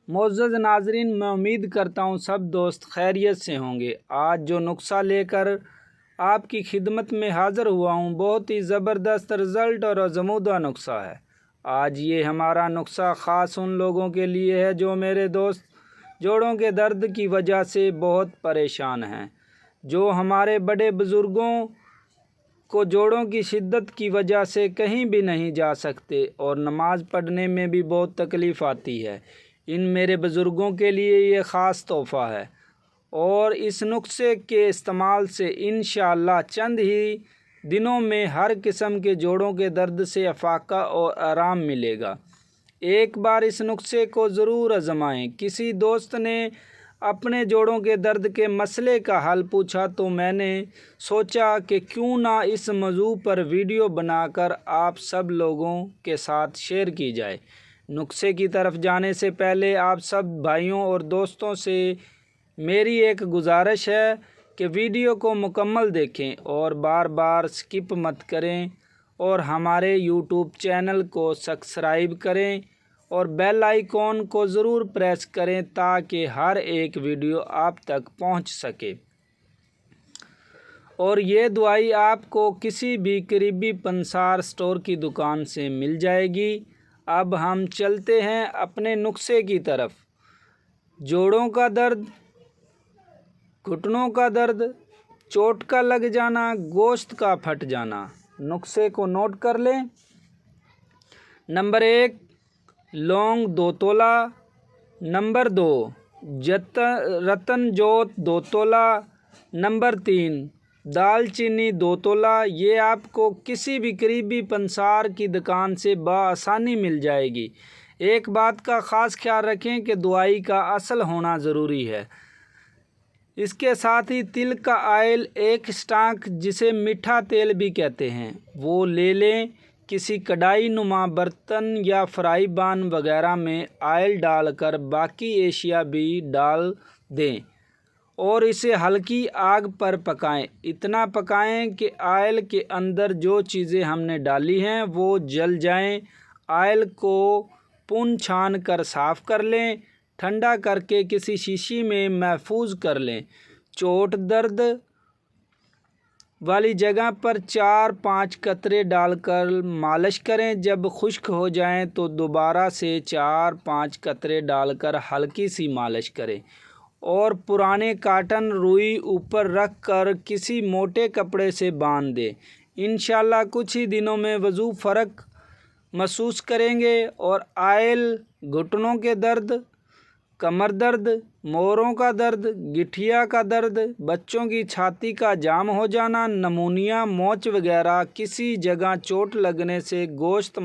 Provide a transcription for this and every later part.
معزز ناظرین، میں امید کرتا ہوں سب دوست خیریت سے ہوں گے۔ آج جو نسخہ لے کر آپ کی خدمت میں حاضر ہوا ہوں، بہت ہی زبردست رزلٹ اور آزمودہ نسخہ ہے۔ آج یہ ہمارا نسخہ خاص ان لوگوں کے لیے ہے جو میرے دوست جوڑوں کے درد کی وجہ سے بہت پریشان ہیں، جو ہمارے بڑے بزرگوں کو جوڑوں کی شدت کی وجہ سے کہیں بھی نہیں جا سکتے اور نماز پڑھنے میں بھی بہت تکلیف آتی ہے۔ ان میرے بزرگوں کے لیے یہ خاص تحفہ ہے اور اس نسخے کے استعمال سے انشاءاللہ چند ہی دنوں میں ہر قسم کے جوڑوں کے درد سے افاقہ اور آرام ملے گا۔ ایک بار اس نسخے کو ضرور آزمائیں۔ کسی دوست نے اپنے جوڑوں کے درد کے مسئلے کا حل پوچھا تو میں نے سوچا کہ کیوں نہ اس موضوع پر ویڈیو بنا کر آپ سب لوگوں کے ساتھ شیئر کی جائے۔ نسخے کی طرف جانے سے پہلے آپ سب بھائیوں اور دوستوں سے میری ایک گزارش ہے کہ ویڈیو کو مکمل دیکھیں اور بار بار سکپ مت کریں اور ہمارے یوٹیوب چینل کو سبسکرائب کریں اور بیل آئیکن کو ضرور پریس کریں تاکہ ہر ایک ویڈیو آپ تک پہنچ سکے۔ اور یہ دوائی آپ کو کسی بھی قریبی پنسار اسٹور کی دکان سے مل جائے گی۔ اب ہم چلتے ہیں اپنے نسخے کی طرف۔ جوڑوں کا درد، گھٹنوں کا درد، چوٹ کا لگ جانا، گوشت کا پھٹ جانا۔ نسخے کو نوٹ کر لیں۔ نمبر 1، لونگ 2 تولہ۔ نمبر 2، رتن جوت 2 تولہ۔ نمبر 3، دال چینی 2 تولہ۔ یہ آپ کو کسی بھی قریبی پنسار کی دکان سے بآسانی مل جائے گی۔ ایک بات کا خاص خیال رکھیں کہ دوائی کا اصل ہونا ضروری ہے۔ اس کے ساتھ ہی تل کا آئل ایک اسٹاک، جسے میٹھا تیل بھی کہتے ہیں، وہ لے لیں۔ کسی کڑھائی نما برتن یا فرائی پین وغیرہ میں آئل ڈال کر باقی اشیاء بھی ڈال دیں اور اسے ہلکی آگ پر پکائیں۔ اتنا پکائیں کہ آئل کے اندر جو چیزیں ہم نے ڈالی ہیں وہ جل جائیں۔ آئل کو پون چھان کر صاف کر لیں۔ ٹھنڈا کر کے کسی شیشی میں محفوظ کر لیں۔ چوٹ درد والی جگہ پر 4-5 قطرے ڈال کر مالش کریں۔ جب خشک ہو جائیں تو دوبارہ سے 4-5 قطرے ڈال کر ہلکی سی مالش کریں اور پرانے کاٹن روئی اوپر رکھ کر کسی موٹے کپڑے سے باندھ دیں۔ انشاءاللہ کچھ ہی دنوں میں واضح فرق محسوس کریں گے۔ اور آئل گھٹنوں کے درد، کمر درد، موڑوں کا درد، گٹھیا کا درد، بچوں کی چھاتی کا جام ہو جانا، نمونیا، موچ وغیرہ کسی جگہ چوٹ لگنے سے گوشت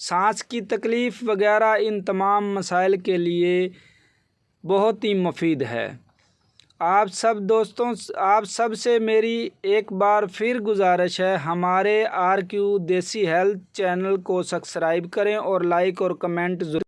سانس کی تکلیف وغیرہ، ان تمام مسائل کے لیے بہت ہی مفید ہے۔ آپ سب سے میری ایک بار پھر گزارش ہے، ہمارے RQ دیسی ہیلتھ چینل کو سبسکرائب کریں اور لائک اور کمنٹ ضرور